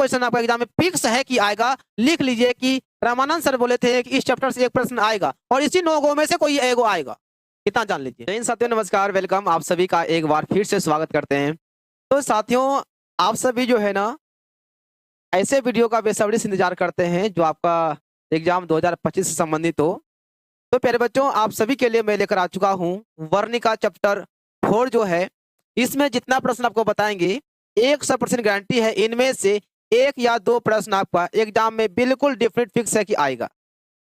Question आपका exam में fix है कि आएगा। लिख लीजिए कि रामानंद सर बोले थे कि इस चैप्टर से एक प्रश्न आएगा और इसी 9 गो में से कोई एगो आएगा, इतना जान लीजिए। जय हिंद साथियों, नमस्कार, वेलकम, आप सभी का एक बार फिर से स्वागत करते हैं। तो साथियों, आप सभी जो है ना ऐसे वीडियो का बेसब्री से इंतजार करते हैं जो आपका एग्जाम 2025 से संबंधित हो। तो प्यारे बच्चों, आप सभी के लिए मैं लेकर आ चुका हूँ वर्णिका चैप्टर 4 जो है, इसमें जितना प्रश्न आपको बताएंगे 100% गारंटी है इनमें से 1 या 2 प्रश्न आपका एग्जाम में बिल्कुल डिफरेंट फिक्स है कि आएगा।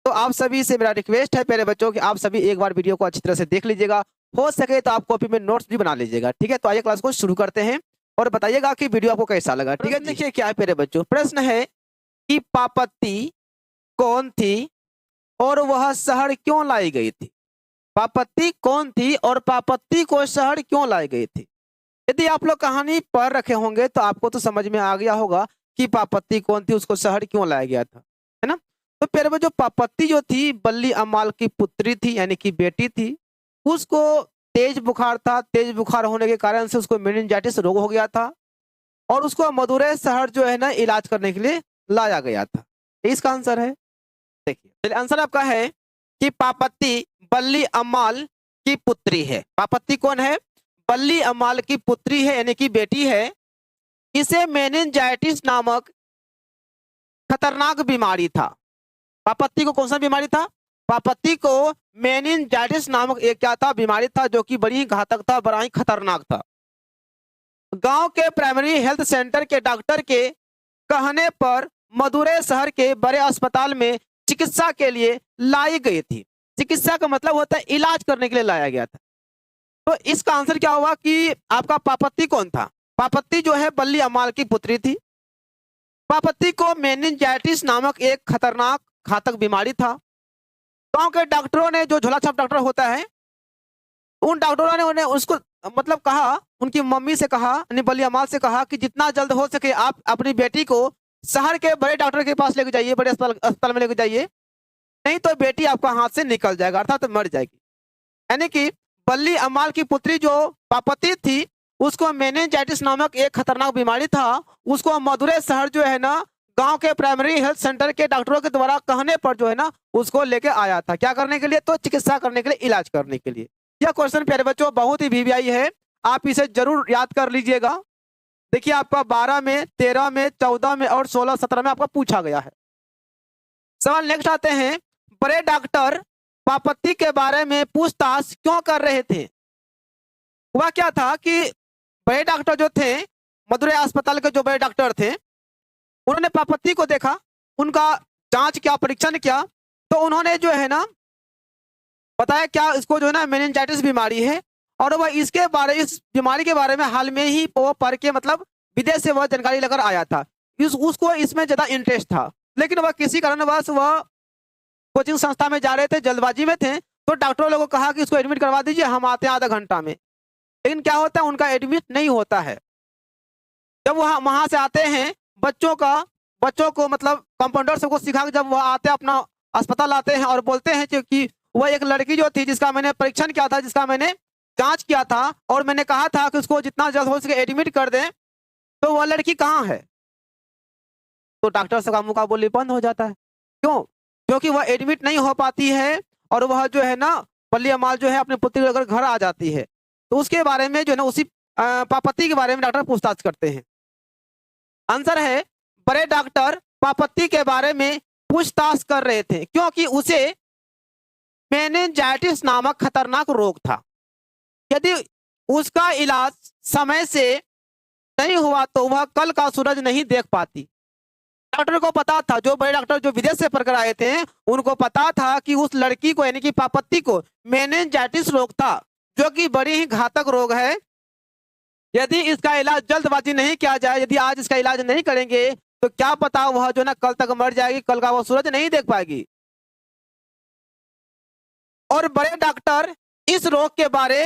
तो आप सभी से मेरा रिक्वेस्ट है प्यारे बच्चों कि आप सभी एक बार वीडियो को अच्छी तरह से देख लीजिएगा, हो सके तो आप कॉपी में नोट्स भी बना लीजिएगा। ठीक है, तो आइए क्लास को शुरू करते हैं और बताइएगा कि वीडियो आपको कैसा लगा। ठीक है, देखिए क्या है प्यारे बच्चों, प्रश्न है कि पापत्ती कौन थी और वह शहर क्यों लाई गई थी। पापत्ती कौन थी और पापत्ती को शहर क्यों लाई गई थी। यदि आप लोग कहानी पढ़ रखे होंगे तो आपको तो समझ में आ गया होगा कि पापत्ती कौन थी, उसको शहर क्यों लाया गया था, है ना। तो फिर वो जो पापत्ती जो थी बल्ली अम्माल की पुत्री थी, यानी कि बेटी थी। उसको तेज बुखार था, तेज बुखार होने के कारण से उसको मेनिंजाइटिस रोग हो गया था और उसको मदुरै शहर जो है ना इलाज करने के लिए लाया गया था। इसका आंसर है, देखिए आंसर आपका है कि पापत्ती बल्ली अम्माल की पुत्री है। पापत्ती कौन है? बल्ली अम्माल की पुत्री है, यानी कि बेटी है। इसे मेनिंजाइटिस नामक खतरनाक बीमारी था। पापत्ती को कौन सा बीमारी था? पापत्ती को मेनिंजाइटिस नामक एक क्या था, बीमारी था, जो कि बड़ी ही घातक था, बड़ा ही खतरनाक था। गांव के प्राइमरी हेल्थ सेंटर के डॉक्टर के कहने पर मदुरै शहर के बड़े अस्पताल में चिकित्सा के लिए लाई गई थी। चिकित्सा का मतलब होता है इलाज करने के लिए लाया गया था। तो इसका आंसर क्या हुआ कि आपका पापत्ती कौन था? पापत्ती जो है बल्ली अम्माल की पुत्री थी। पापत्ती को मेनिंजाइटिस नामक एक खतरनाक घातक बीमारी था। गांव के डॉक्टरों ने, जो झोला छाप डॉक्टर होता है, उन डॉक्टरों ने उन्हें उसको मतलब कहा, उनकी मम्मी से कहा, यानी बल्ली अम्माल से कहा कि जितना जल्द हो सके आप अपनी बेटी को शहर के बड़े डॉक्टर के पास लेके जाइए, बड़े अस्पताल में लेके जाइए, नहीं तो बेटी आपका हाथ से निकल जाएगा, अर्थात तो मर जाएगी। यानी कि बल्ली अम्माल की पुत्री जो पापत्ती थी, उसको मेनिंजाइटिस नामक एक खतरनाक बीमारी था। उसको मदुरै शहर जो है ना गांव के प्राइमरी हेल्थ सेंटर के डॉक्टरों के द्वारा कहने पर जो है ना उसको लेके आया था। क्या करने के लिए? तो चिकित्सा करने के लिए, इलाज करने के लिए। यह क्वेश्चन प्यारे बच्चों बहुत ही वीवीआई है, आप इसे जरूर याद कर लीजिएगा। देखिए आपका 12 में, 13 में, 14 में और 16, 17 में आपका पूछा गया है। सवाल नेक्स्ट आते हैं, बड़े डॉक्टर पापत्ती के बारे में पूछताछ क्यों कर रहे थे? हुआ क्या था कि बड़े डॉक्टर जो थे, मदुरै अस्पताल के जो बड़े डॉक्टर थे, उन्होंने पापत्ती को देखा, उनका जांच किया, परीक्षण किया, तो उन्होंने जो है ना बताया क्या इसको जो है ना मेनिंजाइटिस बीमारी है और वह इस बीमारी के बारे में हाल में ही वो पढ़ के मतलब विदेश से वह जानकारी लेकर आया था। उसको इसमें ज्यादा इंटरेस्ट था, लेकिन वह किसी कारणवश वह कोचिंग संस्था में जा रहे थे, जल्दबाजी में थे, तो डॉक्टरों लोगों को कहा कि इसको एडमिट करवा दीजिए, हम आते हैं आधा घंटा में। लेकिन क्या होता है, उनका एडमिट नहीं होता है। जब वहां से आते हैं, बच्चों को मतलब कंपाउंडर सबको सिखा के जब वह आते हैं अपना अस्पताल आते हैं और बोलते हैं कि वह एक लड़की जो थी जिसका मैंने परीक्षण किया था, जिसका मैंने जांच किया था और मैंने कहा था कि उसको जितना जल्द हो सके एडमिट कर दें, तो वह लड़की कहाँ है? तो डॉक्टर से का मुंह का बोली बंद हो जाता है। क्यों? क्योंकि वह एडमिट नहीं हो पाती है और वह जो है ना बल्ली अम्माल जो है अपने पुत्री अगर घर आ जाती है, तो उसके बारे में जो है ना उसी पापत्ती के बारे में डॉक्टर पूछताछ करते हैं। आंसर है, बड़े डॉक्टर पापत्ती के बारे में पूछताछ कर रहे थे क्योंकि उसे मेनिंजाइटिस नामक खतरनाक रोग था। यदि उसका इलाज समय से नहीं हुआ तो वह कल का सूरज नहीं देख पाती। डॉक्टर को पता था, जो बड़े डॉक्टर जो विदेश से पढ़कर आए थे, उनको पता था कि उस लड़की को यानी कि पापत्ती को मेनिंजाइटिस रोग था, जो कि बड़ी ही घातक रोग है। यदि इसका इलाज जल्दबाजी नहीं किया जाए, यदि आज इसका इलाज नहीं करेंगे, तो क्या पता वह जो ना कल तक मर जाएगी, कल का वह सूरज नहीं देख पाएगी। और बड़े डॉक्टर इस रोग के बारे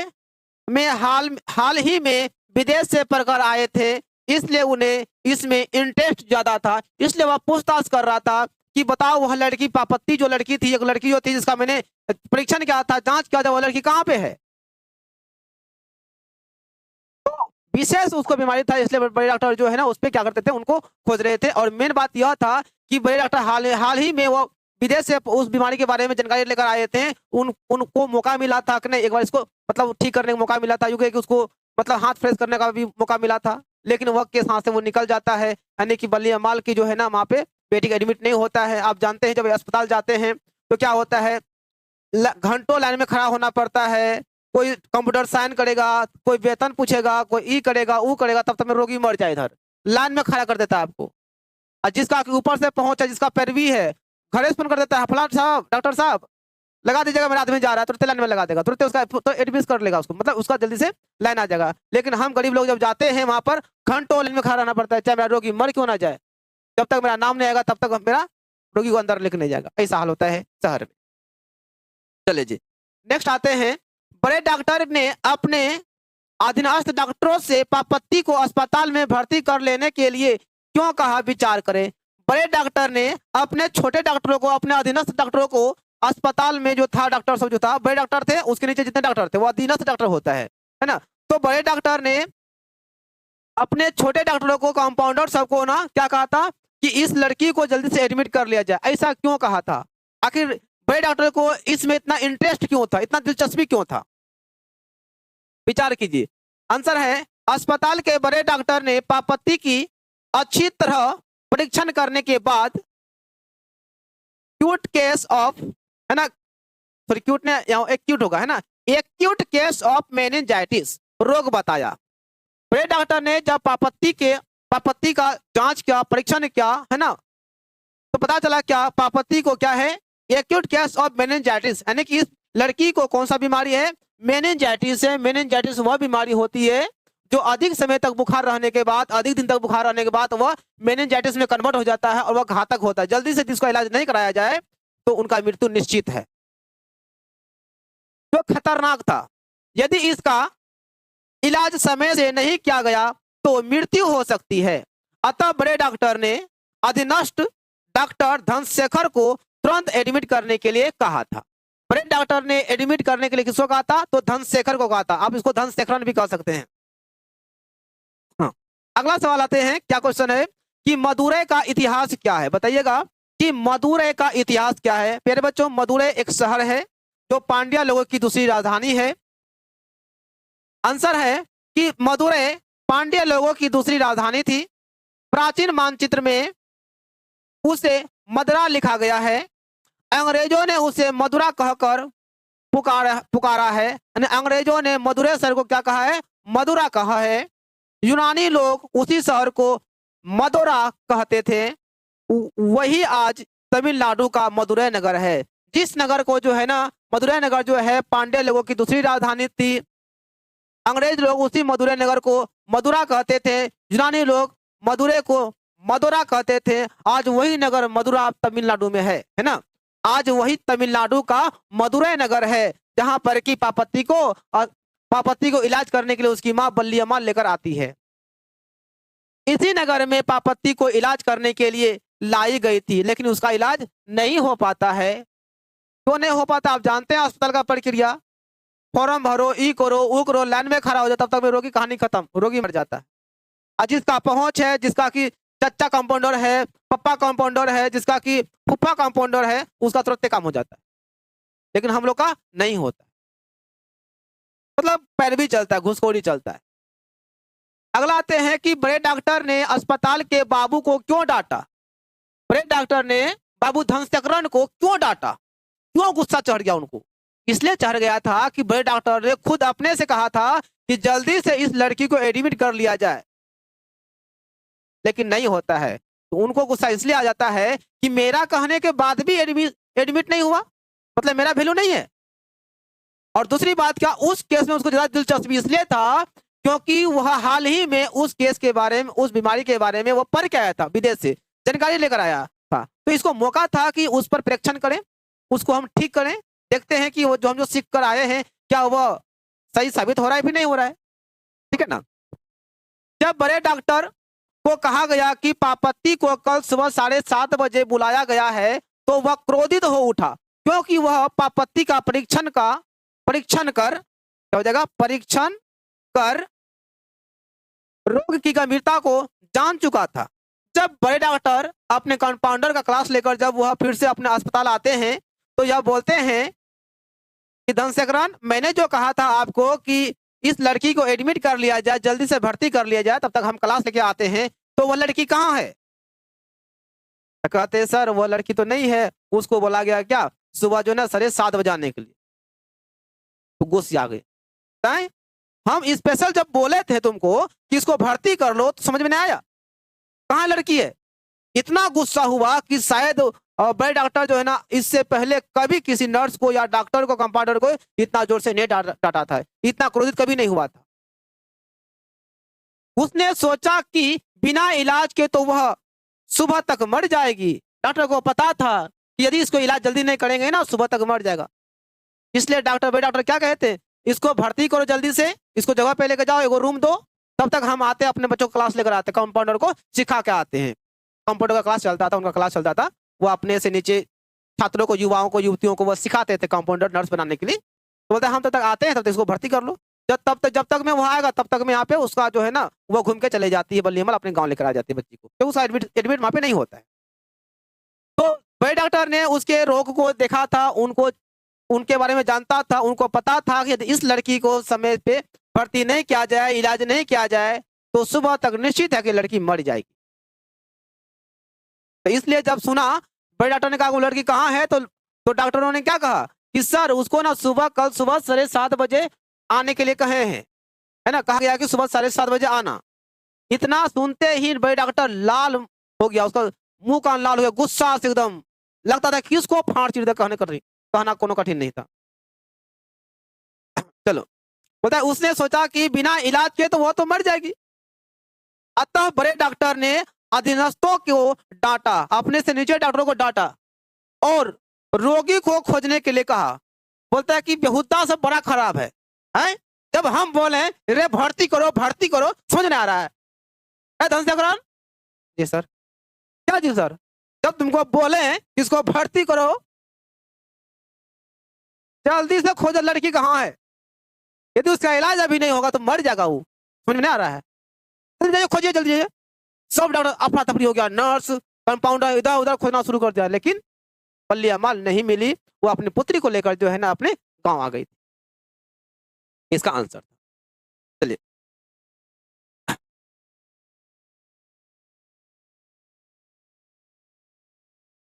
में हाल ही में विदेश से पढ़कर आए थे, इसलिए उन्हें इसमें इंटरेस्ट ज्यादा था। इसलिए वह पूछताछ कर रहा था कि बताओ वह लड़की पापत्ती जो लड़की थी, एक लड़की जो थी जिसका मैंने परीक्षण किया था, जांच किया था, वह लड़की कहाँ पे है? तो विशेष उसको बीमारी था, इसलिए बड़े डॉक्टर जो है ना उस पर क्या करते थे, उनको खोज रहे थे। और मेन बात यह था कि बड़े डॉक्टर हाल ही में वो विदेश से उस बीमारी के बारे में जानकारी लेकर आए थे। उनको मौका मिला था कि नहीं, एक बार इसको मतलब ठीक करने का मौका मिला था, क्योंकि उसको मतलब हाथ फ्रेश करने का भी मौका मिला था। लेकिन वक्त के साथ से वो निकल जाता है, यानी कि बल्ली अमाल की जो है ना वहाँ पे बेटी का एडमिट नहीं होता है। आप जानते हैं जब अस्पताल जाते हैं तो क्या होता है, घंटों लाइन में खड़ा होना पड़ता है। कोई कंप्यूटर साइन करेगा, कोई वेतन पूछेगा, कोई ई करेगा वो करेगा, तब तक में रोगी मर जाए। इधर लाइन में खड़ा कर देता है आपको। और जिसका ऊपर से पहुंच है, जिसका पैरवी है, घरे फोन कर देता है, फलान साहब डॉक्टर साहब लगा दीजिएगा, मेरा आदमी जा रहा है, तुरंत लाइन में लगा देगा, तुरंत उसका तो एडमिट कर लेगा उसको, मतलब उसका जल्दी से लाइन आ जाएगा। लेकिन हम गरीब लोग जब जाते हैं वहां पर घंटों लाइन में खड़ा रहना पड़ता है, चाहे मेरा रोगी मर क्यों ना जाए, जब तक मेरा नाम नहीं आएगा तब तक मेरा रोगी को अंदर लेके नहीं जाएगा। ऐसा हाल होता है शहर में। चलिए जी, नेक्स्ट आते हैं। बड़े डॉक्टर ने अपने अधीनस्थ डॉक्टरों से पापत्ती को अस्पताल में भर्ती कर लेने के लिए क्यों कहा, विचार करें। बड़े डॉक्टर ने अपने छोटे डॉक्टरों को, अपने अधीनस्थ डॉक्टरों को अस्पताल में जो था डॉक्टर सब जो था, बड़े डॉक्टर थे, उसके नीचे जितने डॉक्टर थे वो अधीनस्थ डॉक्टर होता है ना। तो बड़े डॉक्टर ने अपने छोटे डॉक्टरों को, कंपाउंडर सबको ना क्या कहा था कि इस लड़की को जल्दी से एडमिट कर लिया जाए। ऐसा क्यों कहा था, आखिर बड़े डॉक्टर को इसमें इतना इंटरेस्ट क्यों था, इतना दिलचस्पी क्यों था, विचार कीजिए। आंसर है, अस्पताल के बड़े डॉक्टर ने पापत्ती की अच्छी तरह परीक्षण करने के बाद एक्यूट केस ऑफ, है ना, सॉरी एक्यूट ने यहाँ एक्यूट होगा, है ना, एक्यूट केस ऑफ मेनिंजाइटिस रोग बताया। बड़े डॉक्टर ने जब पापत्ती का जांच किया, परीक्षण किया, है ना, तो पता चला क्या, पापत्ती को क्या है, एक्यूट केस ऑफ मेनिंजाइटिस, यानी कि इस लड़की को कौन सा बीमारी है, मेनिंजाइटिस है। मेनिंजाइटिस वह बीमारी होती है जो अधिक समय तक बुखार रहने के बाद, अधिक दिन तक बुखार रहने के बाद वह मेनिंजाइटिस में कन्वर्ट हो जाता है और वह घातक होता है। जल्दी से जिसका इलाज नहीं कराया जाए तो उनका मृत्यु निश्चित है। जो खतरनाक था, यदि इसका इलाज समय से नहीं किया गया तो मृत्यु हो सकती है। अतः बड़े डॉक्टर ने अधीनस्थ डॉक्टर धनशेखर को तुरंत एडमिट करने के लिए कहा था। बड़े डॉक्टर ने एडमिट करने के लिए किसको कहा था, तो धनशेखर को कहा था। आप इसको धनशेखरन भी कह सकते हैं। हाँ। अगला सवाल आते हैं, क्या क्वेश्चन है कि मदुरै का इतिहास क्या है, बताइएगा कि मदुरै का इतिहास क्या है। प्यारे बच्चों, मदुरै एक शहर है जो पांड्या लोगों की दूसरी राजधानी है। आंसर है कि मदुरै पांड्य लोगों की दूसरी राजधानी थी। प्राचीन मानचित्र में उसे मदुरा लिखा गया है। अंग्रेजों ने उसे मदुरा कहकर पुकारा है। अंग्रेजों ने मदुरै शहर को क्या कहा है, मदुरा कहा है। यूनानी लोग उसी शहर को मदुरा कहते थे। वही आज तमिलनाडु का मदुरै नगर है। जिस नगर को जो है ना, मदुरै नगर जो है पांड्य लोगों की दूसरी राजधानी थी। अंग्रेज लोग उसी मदुरै नगर को मदुरा कहते थे, यूनानी लोग मदुरै को मदुरा कहते थे। आज वही नगर मदुरा तमिलनाडु में है ना। आज वही तमिलनाडु का मदुरै नगर है जहां पर की पापत्ती को इलाज करने के लिए उसकी मां बल्ली अम्मा लेकर आती है। इसी नगर में पापत्ती को इलाज करने के लिए लाई गई थी, लेकिन उसका इलाज नहीं हो पाता है। क्यों नहीं हो पाता, आप जानते हैं अस्पताल का प्रक्रिया, फॉर्म भरो, ई करो, ऊ करो, लाइन में खड़ा हो जाए, तब तक में रोगी कहानी खत्म, रोगी मर जाता है। और जिसका पहुंच है, जिसका कि चच्चा कंपाउंडर है, पप्पा कंपाउंडर है, जिसका कि फुफ्फा कंपाउंडर है, उसका तुरंत काम हो जाता है। लेकिन हम लोग का नहीं होता, मतलब पैरवी चलता है, घुसखोरी चलता है। अगला आते हैं कि बड़े डॉक्टर ने अस्पताल के बाबू को क्यों डांटा। बड़े डॉक्टर ने बाबू धनशेखरन को क्यों डांटा, क्यों गुस्सा चढ़ गया उनको। इसलिए चढ़ गया था कि बड़े डॉक्टर ने खुद अपने से कहा था कि जल्दी से इस लड़की को एडमिट कर लिया जाए, लेकिन नहीं होता है। तो उनको गुस्सा इसलिए आ जाता है कि मेरा कहने के बाद भी एडमिट नहीं हुआ, मतलब मेरा वैल्यू नहीं है। और दूसरी बात क्या, उस केस में उसको ज्यादा दिलचस्पी इसलिए था क्योंकि वह हाल ही में उस केस के बारे में, उस बीमारी के बारे में वो पढ़ के आया था, विदेश से जानकारी लेकर आया था। तो इसको मौका था कि उस पर परीक्षण करें, उसको हम ठीक करें, देखते हैं कि वो जो हम सीख कर आए हैं क्या वह सही साबित हो रहा है भी नहीं हो रहा है, ठीक है ना। जब बड़े डॉक्टर को कहा गया कि पापत्ती को कल सुबह 7:30 बजे बुलाया गया है तो वह क्रोधित हो उठा, क्योंकि वह पापत्ती का परीक्षण कर क्या हो जाएगा, परीक्षण कर रोग की गंभीरता को जान चुका था। जब बड़े डॉक्टर अपने कंपाउंडर का क्लास लेकर जब वह फिर से अपने अस्पताल आते हैं तो यह बोलते हैं कि धनशेखरन, मैंने जो कहा था आपको कि इस लड़की को एडमिट कर लिया जाए, जल्दी से भर्ती कर लिया जाए, तब तक हम क्लास लेके आते हैं, तो वह लड़की कहाँ है? तो कहते हैं सर वो लड़की तो नहीं है, उसको बोला गया क्या सुबह जो ना 7:30 बजे आने के लिए। तो गुस्से आ गए। हैं? हम स्पेशल जब बोले थे तुमको कि इसको भर्ती कर लो तो समझ में नहीं आया, कहाँ लड़की है? इतना गुस्सा हुआ कि शायद बड़े डॉक्टर जो है ना इससे पहले कभी किसी नर्स को या डॉक्टर को कंपाउंडर को इतना जोर से नहीं डांटा था, इतना क्रोधित कभी नहीं हुआ था। उसने सोचा कि बिना इलाज के तो वह सुबह तक मर जाएगी। डॉक्टर को पता था कि यदि इसको इलाज जल्दी नहीं करेंगे ना सुबह तक मर जाएगा। इसलिए बड़े डॉक्टर क्या कहते हैं, इसको भर्ती करो जल्दी से, इसको जगह पे लेकर जाओ, एगो रूम दो, तब तक हम आते अपने बच्चों को क्लास लेकर आते, कंपाउंडर को सिखा के आते हैं। कंपाउंडर का क्लास चलता था, उनका क्लास चलता था, वो अपने से नीचे छात्रों को, युवाओं को, युवतियों को वो सिखाते थे कंपाउंडर नर्स बनाने के लिए। तो बोलते हम तब तक आते हैं, तब तक इसको भर्ती कर लो, जब तक मैं वो आएगा तब तक मैं यहाँ पे उसका जो है ना वो घूम के चले जाती है, बल्ली अपने गाँव लेकर आ जाती है बच्ची को, तो उसका एडमिट वहाँ पे नहीं होता है। तो बड़े डॉक्टर ने उसके रोग को देखा था, उनके बारे में जानता था, उनको पता था कि यदि इस लड़की को समय पे भर्ती नहीं किया जाए, इलाज नहीं किया जाए, तो सुबह तक निश्चित है कि लड़की मर जाएगी। तो इसलिए जब सुना बड़े डॉक्टर ने कहा वो लड़की कहाँ है, तो डॉक्टरों ने क्या कहा कि सर उसको ना कल सुबह 7:30 बजे आने के लिए कहे हैं, है ना, कहा गया कि सुबह 7:30 बजे आना। इतना सुनते ही बड़े डॉक्टर लाल हो गया, उसका मुंह कान लाल हो गया, गुस्सा से एकदम लगता था कि इसको फाड़ चीर दे, कहना कोनो कठिन नहीं था। चलो, बोलता है उसने सोचा कि बिना इलाज के तो वो तो मर जाएगी। अतः बड़े डॉक्टर ने अधीनस्थों को डांटा, अपने से नीचे डॉक्टरों को डांटा और रोगी को खोजने के लिए कहा। बोलता है कि बेहुदा सब बड़ा खराब है, हैं? जब हम बोले रे भर्ती करो, समझ नहीं आ रहा है धनशेखरन? जी सर। क्या जी सर? जब तुमको बोले इसको भर्ती करो, जल्दी से खोजो लड़की कहाँ है, यदि उसका इलाज अभी नहीं होगा तो मर जाएगा वो, समझ में नहीं आ रहा है? जाइए खोजिए जल्दी जाइए। सब डॉक्टर अफरा तफरी हो गया, नर्स कंपाउंडर इधर उधर खोजना शुरू कर दिया, लेकिन पल्ली माल नहीं मिली। वो अपनी पुत्री को लेकर जो है ना अपने गांव आ गई थी। इसका आंसर था। चलिए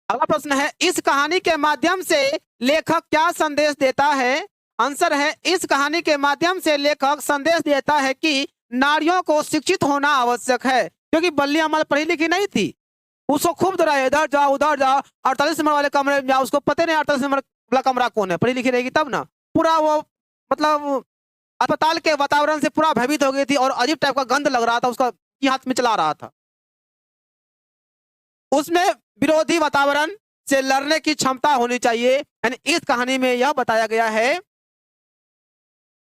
अगला प्रश्न है, इस कहानी के माध्यम से लेखक क्या संदेश देता है? आंसर है, इस कहानी के माध्यम से लेखक संदेश देता है कि नारियों को शिक्षित होना आवश्यक है, क्योंकि बल्ली अमल पढ़ी लिखी नहीं थी। उसको खूब डराया, इधर जाओ उधर जाओ, 48 नंबर वाले कमरे में जाओ, उसको पता नहीं 48 नंबर वाला कमरा कौन है, पढ़ी लिखी रहेगी तब ना। पूरा वो मतलब अस्पताल के वातावरण से पूरा भयभीत हो गई थी और अजीब टाइप का गंध लग रहा था, उसका हाथ में चला रहा था। उसमें विरोधी वातावरण से लड़ने की क्षमता होनी चाहिए। यानी इस कहानी में यह बताया गया है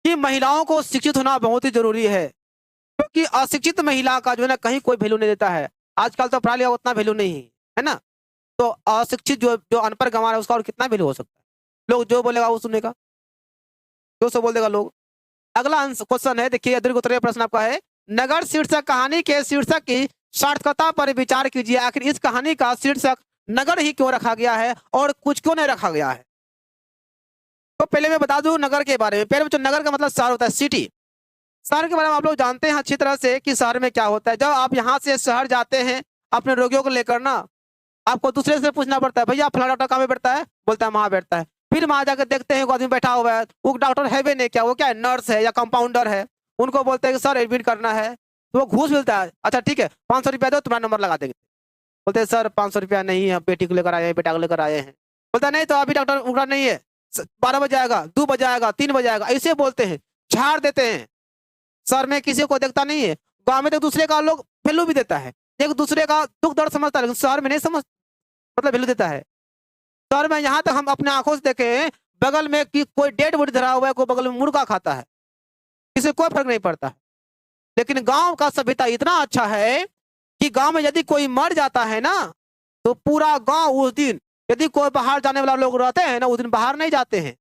कि महिलाओं को शिक्षित होना बहुत ही जरूरी है, क्योंकि अशिक्षित महिला का जो है ना कहीं कोई वैल्यू नहीं देता है। आजकल तो पढ़ा लिखा उतना वैल्यू नहीं है ना, तो अशिक्षित जो अनपढ़ गंवार है उसका और कितना वैल्यू हो सकता है? लोग जो बोलेगा वो सुनेगा, जो सो बोल देगा लोग। अगला क्वेश्चन है, देखिए दीर्घ उत्तरीय प्रश्न आपका है, नगर शीर्षक कहानी के शीर्षक की सार्थकता पर विचार कीजिए। आखिर इस कहानी का शीर्षक नगर ही क्यों रखा गया है और कुछ क्यों नहीं रखा गया है? तो पहले मैं बता दूं नगर के बारे में। पहले बच्चों, नगर का मतलब शहर होता है, सिटी। शहर के बारे में आप लोग जानते हैं अच्छी तरह से कि शहर में क्या होता है। जब आप यहाँ से शहर जाते हैं अपने रोगियों को लेकर ना, आपको दूसरे से पूछना पड़ता है, भैया फला डॉक्टर कहाँ पे बैठता है? बोलता है वहां बैठता है। फिर वहां जाकर देखते हैं आदमी बैठा हुआ है, वो डॉक्टर है भी नहीं, क्या वो क्या है, नर्स है या कंपाउंडर है। उनको बोलते हैं कि सर एडमिट करना है, तो वो घूस मिलता है। अच्छा ठीक है, 500 रुपया दो, तुम्हारा नंबर लगा देंगे। बोलते हैं सर 500 रुपया नहीं है, बेटी को लेकर आए हैं, बेटा को लेकर आए हैं। बोलता नहीं तो अभी डॉक्टर उठा नहीं है, 12 बजे आएगा, 2 बजे आएगा, 3 बजे आएगा, ऐसे बोलते हैं, झाड़ देते हैं। शहर में किसी को देखता नहीं है, गाँव में तो दूसरे का लोग वैल्यू भी देता है, एक दूसरे का दुख दर्द समझता है, लेकिन शहर में नहीं समझ, मतलब वैल्यू देता है। शहर में यहाँ तक हम अपने आंखों से देखे बगल में कि कोई डेड बॉडी धरा हुआ है, कोई बगल में मुर्गा खाता है, किसी कोई फर्क नहीं पड़ता है। लेकिन गांव का सभ्यता इतना अच्छा है कि गांव में यदि कोई मर जाता है ना, तो पूरा गांव उस दिन, यदि कोई बाहर जाने वाला लोग रहते हैं ना, उस दिन बाहर नहीं जाते हैं।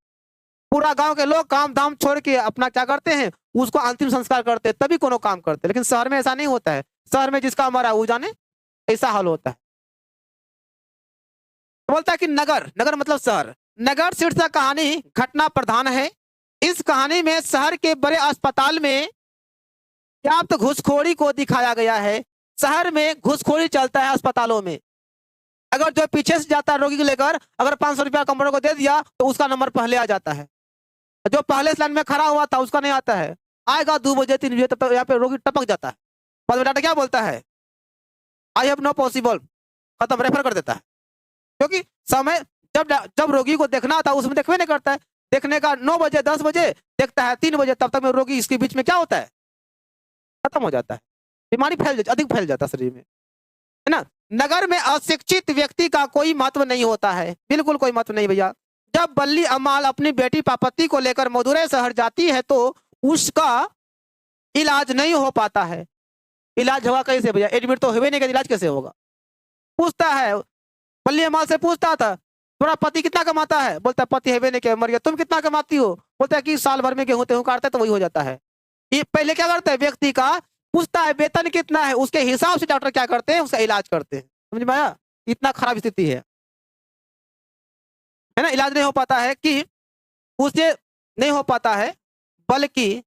पूरा गांव के लोग काम धाम छोड़ के अपना क्या करते हैं, उसको अंतिम संस्कार करते तभी कोनो काम करते, लेकिन शहर में ऐसा नहीं होता है। शहर में जिसका मरा वो जाने, ऐसा हाल होता है। तो बोलता है कि नगर, नगर मतलब शहर। नगर शीर्षक कहानी घटना प्रधान है। इस कहानी में शहर के बड़े अस्पताल में पर्याप्त घूसखोरी को दिखाया गया है। शहर में घूसखोरी चलता है अस्पतालों में। अगर जो पीछे से जाता है रोगी को लेकर, अगर 500 रुपया कंपाउंडर को दे दिया तो उसका नंबर पहले आ जाता है। जो पहले लाइन में खड़ा हुआ था उसका नहीं आता है, आएगा 2 बजे 3 बजे, तब तक यहाँ पे रोगी टपक जाता है। बाद में डॉक्टर क्या बोलता है, आई हैव नो पॉसिबल, खत्म, रेफर कर देता है। क्योंकि समय जब रोगी को देखना था उसमें देखवे नहीं करता है। देखने का 9 बजे 10 बजे देखता है, 3 बजे, तब तक में रोगी इसके बीच में क्या होता है, खत्म हो जाता है। बीमारी अधिक फैल जाता है शरीर में, है ना। नगर में अशिक्षित व्यक्ति का कोई महत्व नहीं होता है, बिल्कुल कोई महत्व नहीं भैया। जब बल्ली अम्माल अपनी बेटी पापति को लेकर मदुरै शहर जाती है तो उसका इलाज नहीं हो पाता है। इलाज होगा कैसे भैया, एडमिट तो हुए नहीं, इलाज कैसे होगा। पूछता है, बल्ली अम्माल से पूछता था, तुम्हारा पति कितना कमाता है, बोलता है पति है नहीं, मर गया। तुम कितना कमाती हो, बोलता है कि साल भर में गेहूं तेहूं काटते तो वही हो जाता है। ये पहले क्या करता है, व्यक्ति का पूछता है वेतन कितना है, उसके हिसाब से डॉक्टर क्या करते हैं, उसका इलाज करते हैं। समझ में आया, इतना खराब स्थिति है ना। इलाज नहीं हो पाता है कि उससे नहीं हो पाता है, बल्कि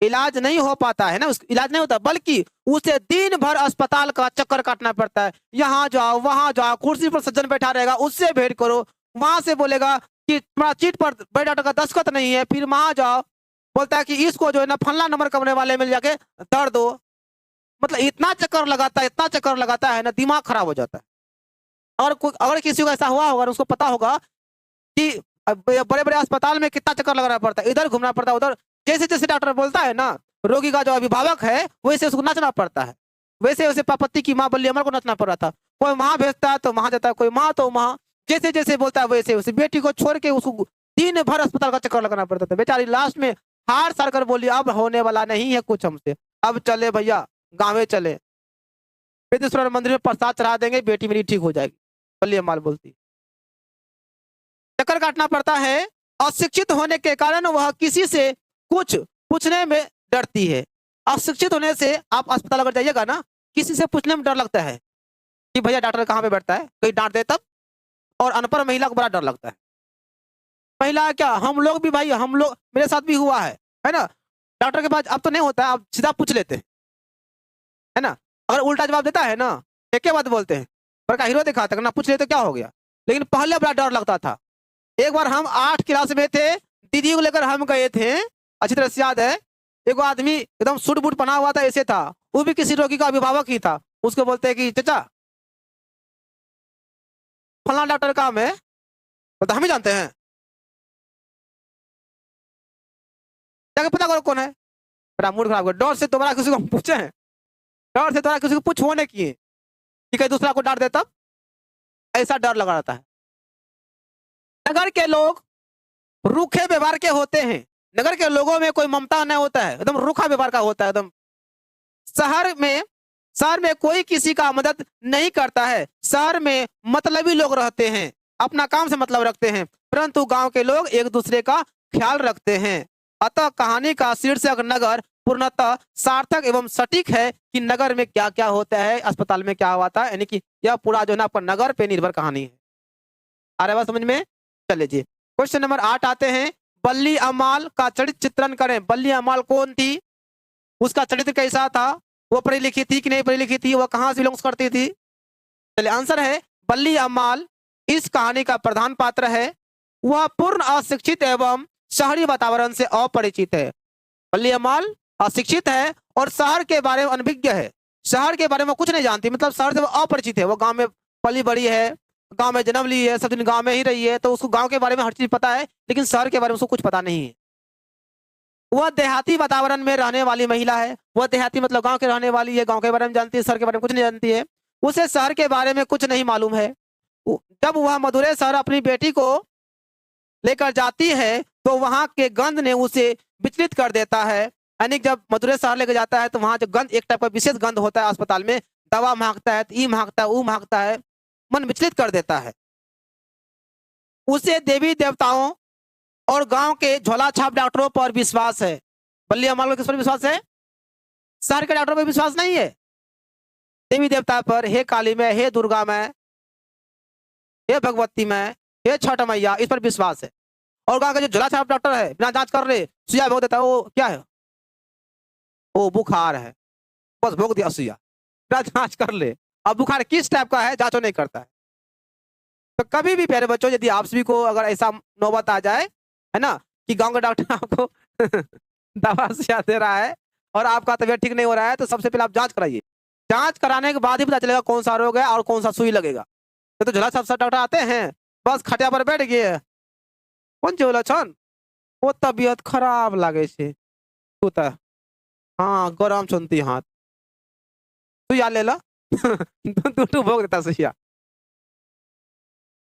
इलाज नहीं हो पाता है ना, इलाज नहीं होता, बल्कि उसे दिन भर अस्पताल का चक्कर काटना पड़ता है। यहाँ जाओ वहां जाओ, कुर्सी पर सज्जन बैठा रहेगा, उससे भेंट करो, वहां से बोलेगा कि तुम्हारा चीट पर बड़े डॉक्टर का दस्तखत नहीं है, फिर वहां जाओ, बोलता है कि इसको जो है ना फला नंबर कमरे वाले में जाके दर्द दो। मतलब इतना चक्कर लगाता है, इतना चक्कर लगाता है ना, दिमाग खराब हो जाता है। और अगर किसी को ऐसा हुआ होगा, उसको पता होगा कि बड़े बड़े अस्पताल में कितना चक्कर लगाना पड़ता है, इधर घूमना पड़ता है, उधर। जैसे जैसे डॉक्टर बोलता है ना, रोगी का जो अभिभावक है वैसे उसको नचना पड़ता है। वैसे वैसे पापत्ती की माँ बल्ली अमर को नचना पड़ रहा था। कोई वहां भेजता है तो वहां जाता है, कोई वहां तो वहां, जैसे जैसे बोलता है वैसे वैसे। बेटी को छोड़ के उसको दिन भर अस्पताल का चक्कर लगाना पड़ता था। बेचारी लास्ट में हार सार कर बोली, अब होने वाला नहीं है कुछ हमसे, अब चले भैया गाँवे चले, वेदेश्वर मंदिर में प्रसाद चढ़ा देंगे, बेटी मेरी ठीक हो जाएगी, बल्ली अम्माल बोलती। चक्कर काटना पड़ता है। अशिक्षित होने के कारण वह किसी से कुछ पूछने में डरती है। अशिक्षित होने से आप अस्पताल अगर जाइएगा ना, किसी से पूछने में डर लगता है कि भैया डॉक्टर कहाँ पे बैठता है, कोई डांट दे तब। और अनपढ़ महिला को बड़ा डर लगता है। महिला क्या, हम लोग भी भाई, हम लोग, मेरे साथ भी हुआ है ना। डॉक्टर के पास अब तो नहीं होता है, आप सीधा पूछ लेते हैं, है ना। अगर उल्टा जवाब देता है ना, एक बात बोलते हैं, पर का हीरो दिखाता है ना, पूछ लेते क्या हो गया। लेकिन पहले बड़ा डर लगता था। एक बार हम 8 क्लास में थे, दीदी को लेकर हम गए थे, अच्छी तरह से याद है। एक आदमी एकदम सूट बूट पहना हुआ था, ऐसे था, वो भी किसी रोगी का अभिभावक ही था। उसको बोलते हैं कि चाचा फलाना डॉक्टर काम है, तो हम ही जानते हैं, जाके पता करो कौन है। बड़ा मूड खराब कर, डर से दोबारा किसी को पूछे हैं, डर से दोबारा किसी को पूछ होने किए कि कहीं दूसरा को डांट दे तब, ऐसा डर लगा रहता है। नगर के लोग रूखे व्यवहार के होते हैं। नगर के लोगों में कोई ममता नहीं होता है, एकदम रूखा व्यवहार का होता है एकदम। शहर में कोई किसी का मदद नहीं करता है। शहर में मतलबी लोग रहते हैं, अपना काम से मतलब रखते हैं, परंतु गांव के लोग एक दूसरे का ख्याल रखते हैं। अतः कहानी का शीर्षक नगर पूर्णतः सार्थक एवं सटीक है कि नगर में क्या क्या होता है, अस्पताल में क्या हुआ था, यानी कि यह पूरा जो है ना आपका नगर पे निर्भर कहानी है। आ रहा है समझ में। चलिए जी, क्वेश्चन नंबर 8 आते हैं। बल्ली अम्माल का चरित्र चित्रण करें। बल्ली अम्माल कौन थी, उसका चरित्र कैसा था, वो पढ़ी लिखी थी कि नहीं पढ़ी लिखी थी, वो कहां से बिलोंग्स करती थी। चलिए आंसर है बल्ली अम्माल इस कहानी का प्रधान पात्र है। वह पूर्ण अशिक्षित एवं शहरी वातावरण से अपरिचित है। बल्ली अम्माल अशिक्षित है और शहर के बारे में अनभिज्ञ है। शहर के बारे में कुछ नहीं जानती, मतलब शहर से वो अपरिचित है। वो गांव में पली बड़ी है, गांव में जन्म ली है, सब दिन गांव में ही रही है, तो उसको गांव के बारे में हर चीज पता है, लेकिन शहर के बारे में उसको कुछ पता नहीं है। वह देहाती वातावरण में रहने वाली महिला है। वह देहाती मतलब गांव के रहने वाली है, गांव के बारे में जानती है, शहर के बारे में कुछ नहीं जानती है। उसे शहर के बारे में कुछ नहीं मालूम है। जब वह मदुरै शहर अपनी बेटी को लेकर जाती है तो वहां के गंध ने उसे विचलित कर देता है। यानी जब मदुरै शहर लेकर जाता है तो वहां जो गंध, एक टाइप का विशेष गंध होता है अस्पताल में, दवा महकता है, ई महकता है, ऊ महकता है, मन विचलित कर देता है। उसे देवी देवताओं और गांव के झोला छाप डॉक्टरों पर विश्वास है। बल्ली अमाल को किस पर विश्वास है? शहर के डॉक्टर पर विश्वास नहीं है। देवी देवता पर, हे काली में, हे दुर्गा में, हे भगवती में, हे छठ मैया, इस पर विश्वास है। और गाँव का जो झोला छाप डॉक्टर है, बिना जांच कर रहे सुइया भोग देता है, वो क्या है? वो बुखार है, बस भोग दिया सुइया, बिना जांच कर ले। अब बुखार किस टाइप का है जांचो नहीं करता है। तो कभी भी प्यारे बच्चों, यदि आप सभी को अगर ऐसा नौबत आ जाए, है ना, कि गांव का डॉक्टर आपको दवा सुइया दे रहा है और आपका तबीयत ठीक नहीं हो रहा है, तो सबसे पहले आप जांच कराइए। जांच कराने के बाद ही पता चलेगा कौन सा रोग है और कौन सा सुई लगेगा। तो झोला छाप सब डॉक्टर आते हैं, बस खटिया पर बैठ गए, कौन झोला छन वो तबीयत खराब लागे छे, हाँ गरम सुनती हाथ, सुइया ले ला दूटू भोग देता सुइया,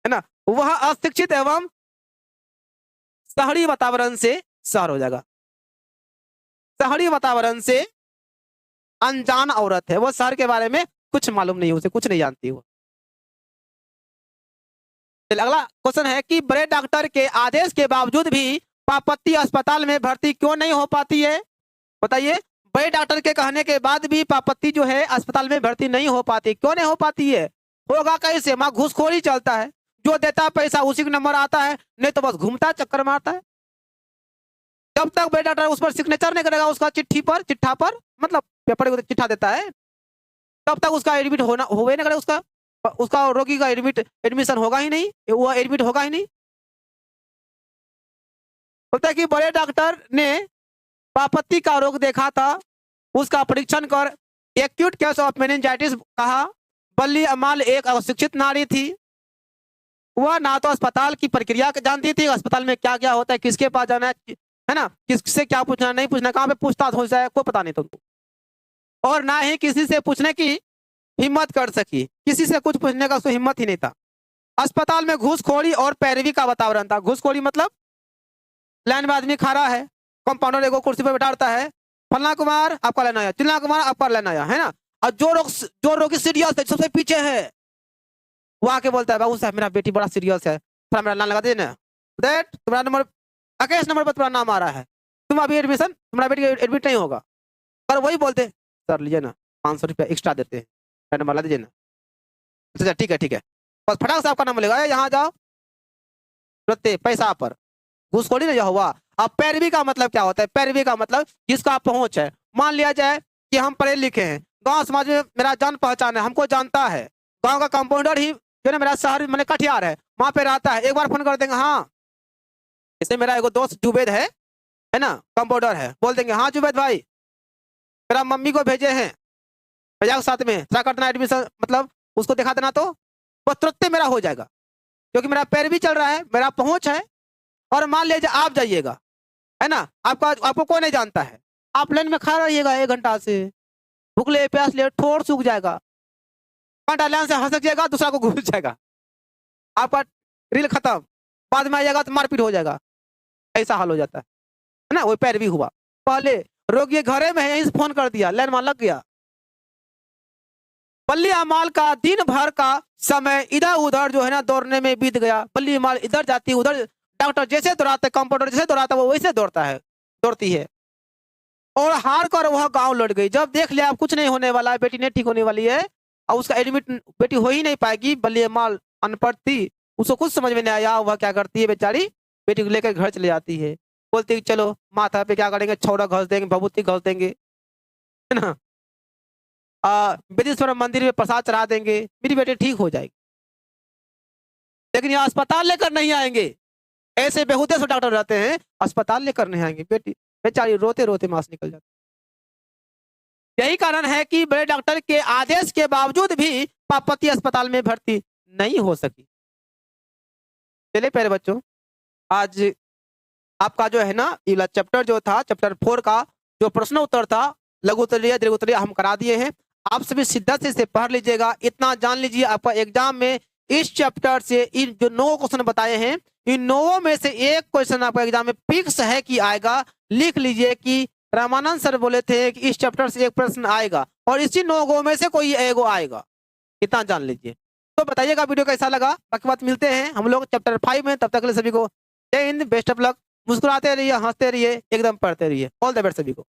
है ना। वह अशिक्षित एवं शहरी वातावरण से शहर हो जाएगा। शहरी वातावरण से अनजान औरत है, वो शहर के बारे में कुछ मालूम नहीं, उसे कुछ नहीं जानती वो। चलिए अगला क्वेश्चन है कि बड़े डॉक्टर के आदेश के बावजूद भी पापत्ती अस्पताल में भर्ती क्यों नहीं हो पाती है? बताइए, बड़े डॉक्टर के कहने के बाद भी पापत्ती जो है अस्पताल में भर्ती नहीं हो पाती, क्यों नहीं हो पाती है? होगा कैसे? वहां घूसखोरी चलता है, जो देता है पैसा उसी का नंबर आता है, नहीं तो बस घूमता चक्कर मारता है। जब तक बड़े डॉक्टर उस पर सिग्नेचर नहीं करेगा, उसका चिट्ठा पर मतलब पेपर को चिट्ठा देता है, तब तक उसका एडमिट होना होवे नहीं करेगा, उसका रोगी का एडमिशन होगा ही नहीं, वो एडमिट होगा ही नहीं। बोलता है कि बड़े डॉक्टर ने पापत्ती का रोग देखा था, उसका परीक्षण कर एक्यूट केस ऑफ मेनिंजाइटिस कहा। बल्ली अमाल एक अशिक्षित नारी थी, वह ना तो अस्पताल की प्रक्रिया जानती थी, अस्पताल में क्या क्या होता है, किसके पास जाना है ना, किससे क्या पूछना नहीं पूछना, कहाँ पे पूछताछ हो जाए कोई पता नहीं तुमको, और ना ही किसी से पूछने की हिम्मत कर सकी, किसी से कुछ पूछने का उसको हिम्मत ही नहीं था। अस्पताल में घूसखोरी और पैरवी का वातावरण था। घूसखोरी मतलब लाइन में आदमी खड़ा है, कंपाउंडर एगो कुर्सी पर बैठाता है, फलना कुमार आपका लेना आया, चिल्ला कुमार आपका लेना आया, है ना। और जो रोगी सीरियस है, सबसे पीछे है, वो आके बोलता है बाबू साहब मेरा बेटी बड़ा सीरियस है, थोड़ा मेरा नाम लगा दीजिए ना, तुम्हारा नंबर अकेश नंबर पर तुम्हारा नाम आ रहा है, तुम अभी एडमिशन, तुम्हारा बेटी एडमिट नहीं होगा। पर वही बोलते सर लीजिए ना 500 रुपया एक्स्ट्रा देते हैं, नंबर ला दीजिए ना। अच्छा ठीक है ठीक है, बस फटाक से आपका नाम लेगा, यहाँ जाओ तुरंत पैसा पर। घूसखोरी नहीं हुआ। अब पैरवी का मतलब क्या होता है? पैरवी का मतलब जिसका पहुंच है। मान लिया जाए कि हम पढ़े लिखे हैं, गांव समाज में मेरा जान पहचान है, हमको जानता है, गांव का कंपाउंडर ही जो ना मेरा शहर मैंने कटिहार है वहां पे रहता है, एक बार फोन कर देंगे, हाँ जैसे मेरा एगो दोस्त जुबेद है ना, कंपाउंडर है, बोल देंगे हाँ जुबेद भाई मेरा मम्मी को भेजे हैं भैया साथ में क्या करना एडमिशन, मतलब उसको दिखा देना, तो बस तुरंत मेरा हो जाएगा, क्योंकि मेरा पैरवी चल रहा है, मेरा पहुंच है। और मान लीजिए आप जाइएगा, है ना, आपको कोई नहीं जानता है, आप लाइन में खड़ा रहिएगा 1 घंटा से, भूख ले प्यास ले ठोर सूख जाएगा, घंटा लाइन से हंसक जाएगा, दूसरा को घुस जाएगा, आपका रील खत्म, बाद में आइएगा तो मारपीट हो जाएगा, ऐसा हाल हो जाता है ना। वो पैरवी हुआ। पहले रोगी घरे में है, यहीं से फोन कर दिया, लाइन में लग गया। बल्ली अमाल का दिन भर का समय इधर उधर जो है ना दौड़ने में बीत गया। बल्ली अमाल इधर जाती उधर, डॉक्टर जैसे दौड़ाते, कंपाउंडर जैसे दौड़ाता वो वैसे दौड़ती है, और हार कर वह गांव लौट गई। जब देख लिया अब कुछ नहीं होने वाला है, बेटी नहीं ठीक होने वाली है, और उसका एडमिट बेटी हो ही नहीं पाएगी, बल्ली अमाल अनपढ़ थी, उसको कुछ समझ में नहीं आया, वह क्या करती है बेचारी, बेटी को लेकर घर चले जाती है, बोलती है चलो माथा पे क्या करेंगे, छौड़ा घस देंगे, भभूति घस देंगे, है ना, बेदीश्वर मंदिर में प्रसाद चढ़ा देंगे, मेरी बेटी ठीक हो जाएगी। लेकिन यहाँ अस्पताल लेकर नहीं आएंगे, ऐसे बेहुदे से डॉक्टर रहते हैं, अस्पताल लेकर नहीं आएंगे, बेटी बेचारी रोते रोते मांस निकल जाती। यही कारण है कि बड़े डॉक्टर के आदेश के बावजूद भी पापत्ती अस्पताल में भर्ती नहीं हो सकी। चलिए प्यारे बच्चों, आज आपका जो है ना ये चैप्टर जो था, चैप्टर 4 का जो प्रश्न उत्तर था, लघु उत्तरीय दीर्घ उत्तरीय हम करा दिए हैं। आप सभी शिद्दत से इसे पढ़ लीजिएगा, इतना जान लीजिए आपका एग्जाम में इस चैप्टर से इन जो 9 क्वेश्चन बताए हैं, इन 9 में से एक क्वेश्चन आपका एग्जाम में फिक्स है कि आएगा। लिख लीजिए कि रामानंद सर बोले थे कि इस चैप्टर से एक प्रश्न आएगा, और इसी 9 में से कोई एगो आएगा, इतना जान लीजिए। तो बताइएगा वीडियो कैसा लगा, बाकी बात मिलते हैं हम लोग चैप्टर 5 में, तब तक के लिए सभी को जय हिंद, बेस्ट ऑफ लक। मुस्कुराते रहिए, हंसते रहिए, एकदम पढ़ते रहिए। ऑल द बेस्ट सभी को।